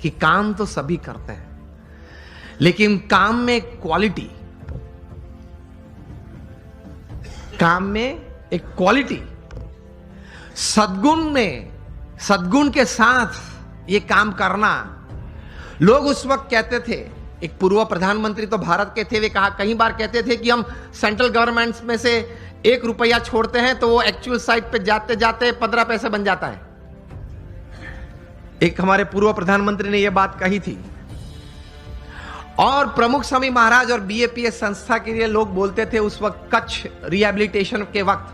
कि काम तो सभी करते हैं, लेकिन काम में क्वालिटी, काम में एक क्वालिटी, सद्गुण के साथ ये काम करना। लोग उस वक्त कहते थे, एक पूर्व प्रधानमंत्री तो भारत के थे, वे कई बार कहते थे कि हम सेंट्रल गवर्नमेंट में से 1 रुपया छोड़ते हैं तो वो एक्चुअल साइट पे जाते जाते 15 पैसे बन जाता है। एक हमारे पूर्व प्रधानमंत्री ने यह बात कही थी। और प्रमुख स्वामी महाराज और बीएपीएस संस्था के लिए लोग बोलते थे उस वक्त, कच्छ रिहैबिलिटेशन के वक्त,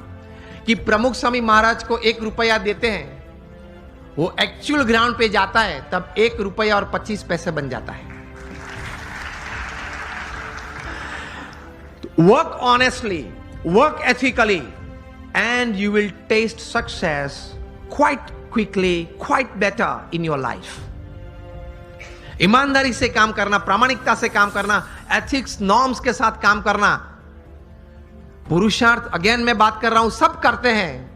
कि प्रमुख स्वामी महाराज को 1 रुपया देते हैं, वो एक्चुअल ग्राउंड पे जाता है तब 1 रुपया और 25 पैसे बन जाता है। Work honestly, work ethically, and you will test success quite quickly, quite better in your life. ईमानदारी से काम करना, प्रामाणिकता से काम करना, एथिक्स नॉर्म्स के साथ काम करना। पुरुषार्थ, अगेन मैं बात कर रहा हूं, सब करते हैं,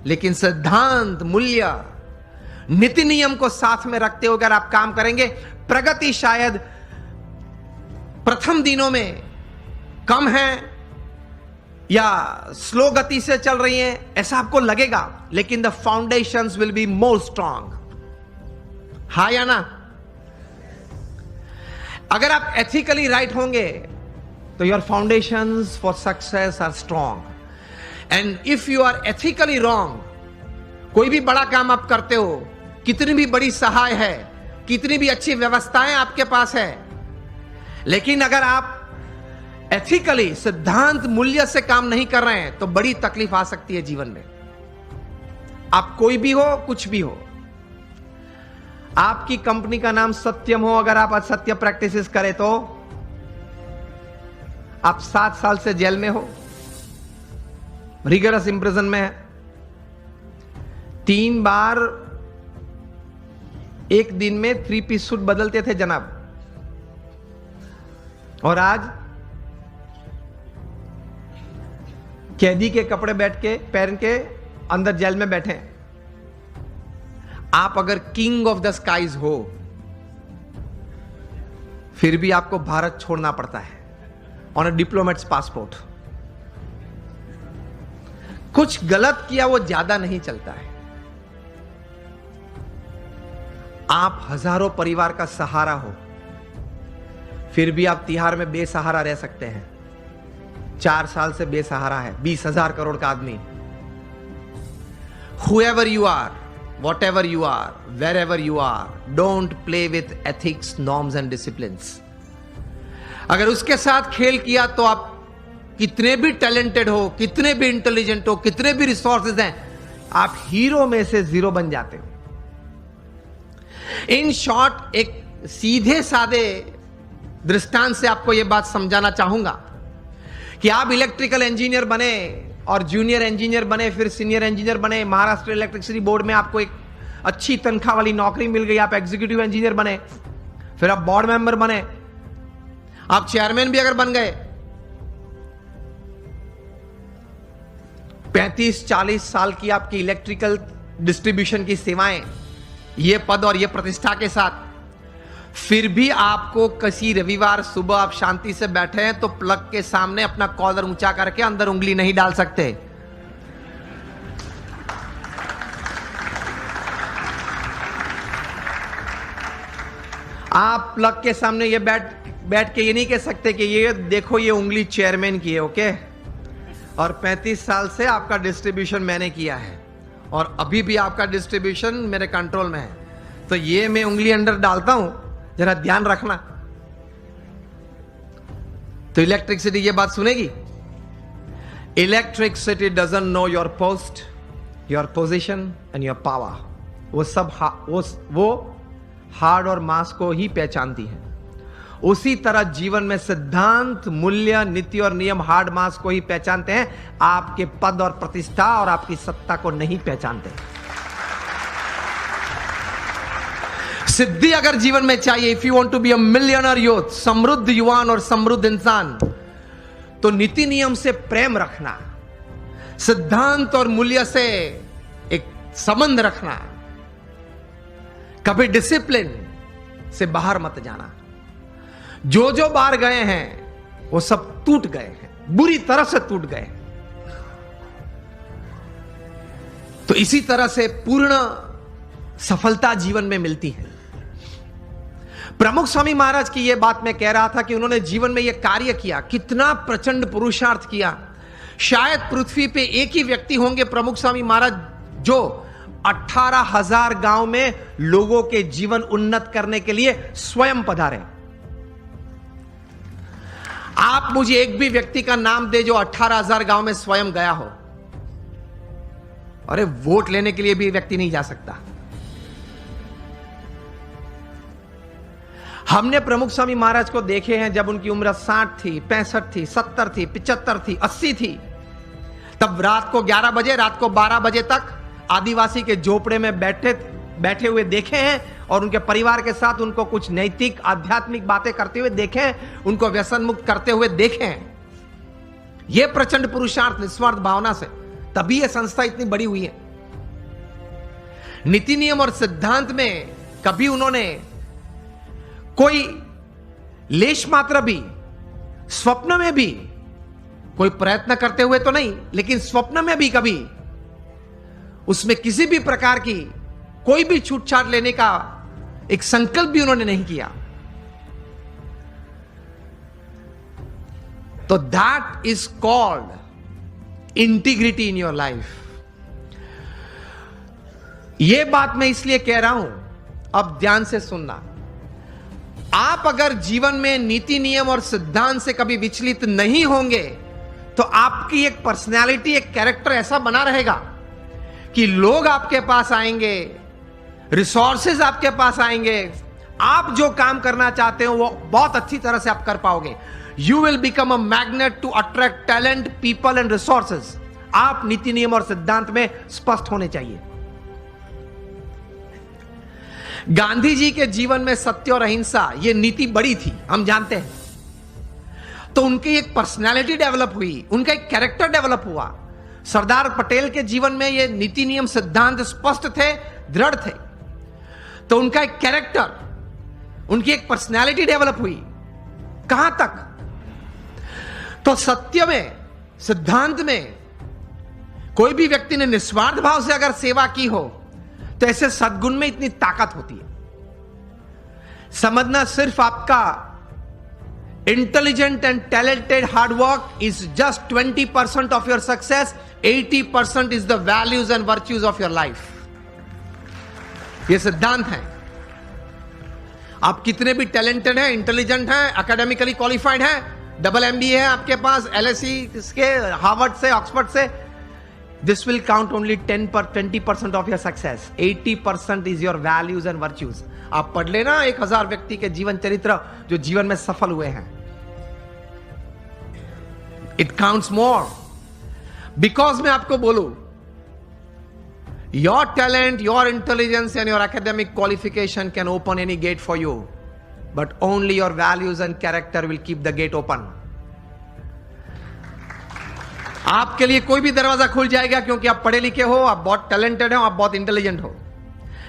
लेकिन सिद्धांत, मूल्य, नीति नियम को साथ में रखते हुए अगर आप काम करेंगे, प्रगति शायद प्रथम दिनों में कम है या स्लो गति से चल रही है ऐसा आपको लगेगा, लेकिन the foundations will be more strong. हाँ या ना? अगर आप एथिकली राइट होंगे तो your foundations for success are strong. And if you are ethically wrong, कोई भी बड़ा काम आप करते हो, कितनी भी बड़ी सहाय है, कितनी भी अच्छी व्यवस्थाएं आपके पास है, लेकिन अगर आप एथिकली, सिद्धांत, मूल्य से काम नहीं कर रहे हैं तो बड़ी तकलीफ आ सकती है जीवन में। आप कोई भी हो, कुछ भी हो, आपकी कंपनी का नाम सत्यम हो, अगर आप असत्य प्रैक्टिसेस करें तो आप 7 साल से जेल में हो, रिगरस इंप्रिजन में है। 3 बार एक दिन में 3 पीस सूट बदलते थे जनाब, और आज कैदी के कपड़े पहन के अंदर जेल में बैठे हैं। आप अगर किंग ऑफ द स्काईज हो, फिर भी आपको भारत छोड़ना पड़ता है ऑन अ डिप्लोमेट्स पासपोर्ट। कुछ गलत किया वो ज्यादा नहीं चलता है। आप हजारों परिवार का सहारा हो, फिर भी आप तिहाड़ में बेसहारा रह सकते हैं। 4 साल से बेसहारा है 20,000 करोड़ का आदमी। Whoever you are, whatever you are, wherever you are, don't play with ethics, norms and disciplines. अगर उसके साथ खेल किया तो आप कितने भी टैलेंटेड हो, कितने भी इंटेलिजेंट हो, कितने भी रिसोर्सेज हैं, आप हीरो में से 0 बन जाते हो। इन शॉर्ट, एक सीधे साधे दृष्टांत से आपको यह बात समझाना चाहूंगा कि आप इलेक्ट्रिकल इंजीनियर बने और जूनियर इंजीनियर बने, फिर सीनियर इंजीनियर बने, महाराष्ट्र इलेक्ट्रिसिटी बोर्ड में आपको एक अच्छी तनख्वाह वाली नौकरी मिल गई, आप एग्जीक्यूटिव इंजीनियर बने, फिर आप बोर्ड मेंबर बने, आप चेयरमैन भी अगर बन गए, 35-40 साल की आपकी इलेक्ट्रिकल डिस्ट्रीब्यूशन की सेवाएं, ये पद और ये प्रतिष्ठा के साथ, फिर भी आपको किसी रविवार सुबह आप शांति से बैठे हैं तो प्लग के सामने अपना कॉलर ऊंचा करके अंदर उंगली नहीं डाल सकते। आप प्लग के सामने ये बैठ के ये नहीं कह सकते कि ये देखो ये उंगली चेयरमैन की है, ओके, और 35 साल से आपका डिस्ट्रीब्यूशन मैंने किया है और अभी भी आपका डिस्ट्रीब्यूशन मेरे कंट्रोल में है, तो ये मैं उंगली अंदर डालता हूं, जरा ध्यान रखना। तो इलेक्ट्रिसिटी ये बात सुनेगी। Electricity doesn't know your post, your position and your power. वो सब वो हार्ड और मास को ही पहचानती है। उसी तरह जीवन में सिद्धांत, मूल्य, नीति और नियम हार्ड मास को ही पहचानते हैं, आपके पद और प्रतिष्ठा और आपकी सत्ता को नहीं पहचानते। सिद्धि अगर जीवन में चाहिए, if you want to be a millionaire youth, समृद्ध युवान और समृद्ध इंसान, तो नीति नियम से प्रेम रखना, सिद्धांत और मूल्य से एक संबंध रखना, कभी डिसिप्लिन, से बाहर मत जाना। जो जो बाहर गए हैं वो सब टूट गए हैं, बुरी तरह से टूट गए। तो इसी तरह से पूर्ण सफलता जीवन में मिलती है। प्रमुख स्वामी महाराज की यह बात मैं कह रहा था कि उन्होंने जीवन में यह कार्य किया, कितना प्रचंड पुरुषार्थ किया। शायद पृथ्वी पे एक ही व्यक्ति होंगे प्रमुख स्वामी महाराज जो 18,000 गांव में लोगों के जीवन उन्नत करने के लिए स्वयं पधारे। आप मुझे एक भी व्यक्ति का नाम दे जो 18,000 गांव में स्वयं गया हो। अरे वोट लेने के लिए भी व्यक्ति नहीं जा सकता। हमने प्रमुख स्वामी महाराज को देखे हैं जब उनकी उम्र 60 थी, 65 थी, 70 थी, 75 थी, 80 थी। तब रात को 11 बजे, रात को 12 बजे तक आदिवासी के झोपड़े में बैठे हुए देखे हैं और उनके परिवार के साथ उनको कुछ नैतिक आध्यात्मिक बातें करते हुए देखे हैं, उनको व्यसन मुक्त करते हुए देखे हैं। यह प्रचंड पुरुषार्थ निस्वार्थ भावना से, तभी यह संस्था इतनी बड़ी हुई है। नीति नियम और सिद्धांत में कभी उन्होंने कोई लेश मात्र भी, स्वप्न में भी कोई प्रयत्न करते हुए तो नहीं, लेकिन स्वप्न में भी कभी उसमें किसी भी प्रकार की कोई भी छूटछाट लेने का एक संकल्प भी उन्होंने नहीं किया। तो that is called integrity in your life. यह बात मैं इसलिए कह रहा हूं, अब ध्यान से सुनना। आप अगर जीवन में नीति नियम और सिद्धांत से कभी विचलित नहीं होंगे तो आपकी एक पर्सनैलिटी, एक कैरेक्टर ऐसा बना रहेगा कि लोग आपके पास आएंगे, रिसोर्सेज आपके पास आएंगे, आप जो काम करना चाहते हो वो बहुत अच्छी तरह से आप कर पाओगे। You will become a magnet to attract talent, people and resources. आप नीति नियम और सिद्धांत में स्पष्ट होने चाहिए। गांधी जी के जीवन में सत्य और अहिंसा ये नीति बड़ी थी, हम जानते हैं। तो उनकी एक पर्सनालिटी डेवलप हुई, उनका एक कैरेक्टर डेवलप हुआ। सरदार पटेल के जीवन में ये नीति नियम सिद्धांत स्पष्ट थे, दृढ़ थे। तो उनका एक कैरेक्टर, उनकी एक पर्सनालिटी डेवलप हुई। कहां तक? तो सत्य में, सिद्धांत में कोई भी व्यक्ति ने निस्वार्थ भाव से अगर सेवा की हो तो ऐसे सद्गुण में इतनी ताकत होती है। समझना, सिर्फ आपका intelligent and talented hard work is just 20% of your success, 80% is the values and virtues of your life. ये सिद्धांत है। आप कितने भी टैलेंटेड हैं, इंटेलिजेंट हैं, एकेडमिकली क्वालिफाइड हैं, डबल MBA है आपके पास, LSE के, हार्वर्ड से, ऑक्सफोर्ड से, this will count only 20% of your success. 80% is your values and virtues. आप पढ़ लेना 1000 व्यक्ति के जीवन चरित्र जो जीवन में सफल हुए हैं। It counts more. Because मैं आपको बोलूं, your talent, your intelligence and your academic qualification can open any gate for you, but only your values and character will keep the gate open. आपके लिए कोई भी दरवाजा खुल जाएगा क्योंकि आप पढ़े लिखे हो, आप बहुत टैलेंटेड हो, आप बहुत इंटेलिजेंट हो,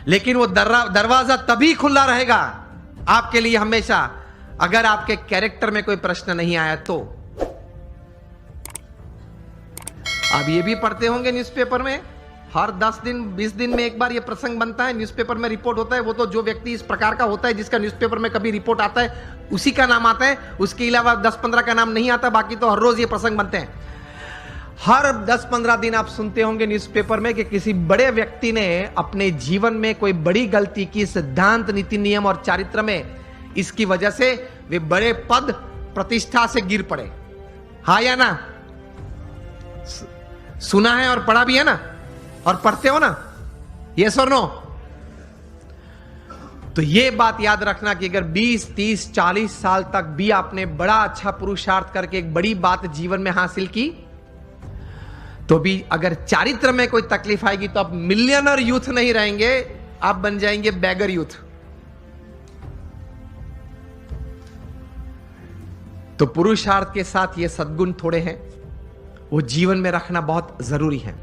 लेकिन वो दरवाजा तभी खुला रहेगा आपके लिए हमेशा अगर आपके कैरेक्टर में कोई प्रश्न नहीं आया तो। आप ये भी पढ़ते होंगे न्यूज़पेपर में, हर 10 दिन 20 दिन में एक बार ये प्रसंग बनता है, न्यूज़पेपर में रिपोर्ट होता है। वो तो जो व्यक्ति इस प्रकार का होता है जिसका न्यूज़पेपर में कभी रिपोर्ट आता है उसी का नाम आता है, उसके अलावा 10-15 का नाम नहीं आता। बाकी तो हर रोज ये प्रसंग बनते हैं। हर 10-15 दिन आप सुनते होंगे न्यूज़पेपर में कि किसी बड़े व्यक्ति ने अपने जीवन में कोई बड़ी गलती की, सिद्धांत, नीति नियम और चारित्र में। इसकी वजह से वे बड़े पद प्रतिष्ठा से गिर पड़े। हाँ या ना? सुना है और पढ़ा भी है ना, और पढ़ते हो ना, यस और नो? तो ये बात याद रखना कि अगर 20, 30, 40 साल तक भी आपने बड़ा अच्छा पुरुषार्थ करके एक बड़ी बात जीवन में हासिल की, तो भी अगर चारित्र में कोई तकलीफ आएगी तो आप मिलियनर यूथ नहीं रहेंगे, आप बन जाएंगे बैगर यूथ। तो पुरुषार्थ के साथ ये सद्गुण थोड़े हैं, वो जीवन में रखना बहुत जरूरी है।